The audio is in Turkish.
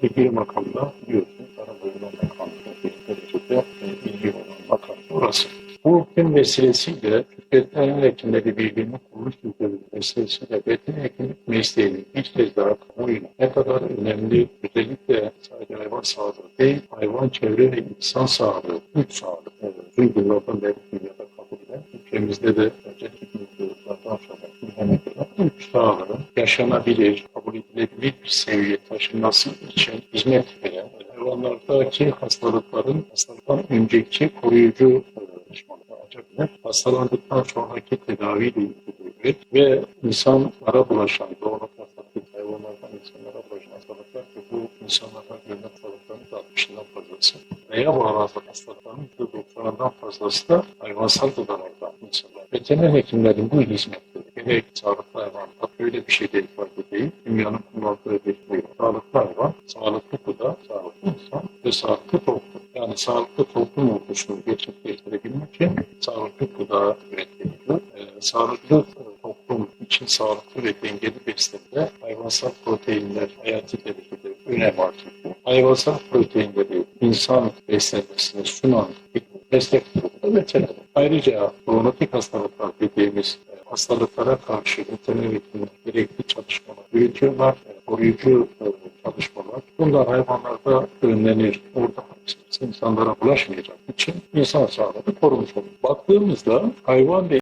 ilgili makamda biliyorsun, tarım bölümünden kanunun derecede ilgili olan makam orası. Bu gün vesilesiyle veteriner hekimleri birliğinin kuruluş yılları vesilesiyle veteriner hekimlik mesleğinin bir kez daha kamuoyuna ne kadar önemli, özellikle sadece hayvan sağlığı değil, hayvan, çevre ve insan sağlığı, üç sağlık, uzun yıllardan beri dünyada kabul edilen, ülkemizde de özellikle yıllardan sonra gündeme gelen üç sağlığın yaşanabilir, kabul edilebilir bir seviyeye taşınması için hizmet veren, hayvanlardaki hastalıktan önceki koruyucu hastalandıktan sonraki tedaviyle ilgili ve insanlara bulaşan, doğru hastalıklı hayvanlardan insanlara bulaşan hastalıklar ki bu insanlardan görülen hastalıkların da 60'ından fazlası veya bu hastalıkların %90'dan fazlası da hayvansal gıdalardan insanlar. Veteriner hekimlerin bu hizmetleri gerek sağlıklı hayvan, böyle bir şey de ifade değil. Dünyanın kullandığı bir şey. Sağlıklı hayvan, sağlıklı gıda, sağlıklı insan ve sağlıklı toplum. Yani sağlıklı toplum oluşunu gerçekleştirebilmek için sağlıklı gıda üretiliyor. Sağlıklı toplum için sağlıklı ve dengeli beslenme hayvansal proteinler hayati derecede önem arz ediyor. Hayvansal proteinleri insan beslenmesine sunan bir meslek grubu veteriner. Ayrıca zoonotik hastalıklar dediğimiz hastalıklara karşı veteriner hekimler gerekli çalışmalar yürütüyorlar, koruyucu çalışmalar. Bunlar hayvanlarda önlenir. Orada insanlara bulaşmayacak için insan sağlığını korumuş olur. Baktığımızda hayvan ve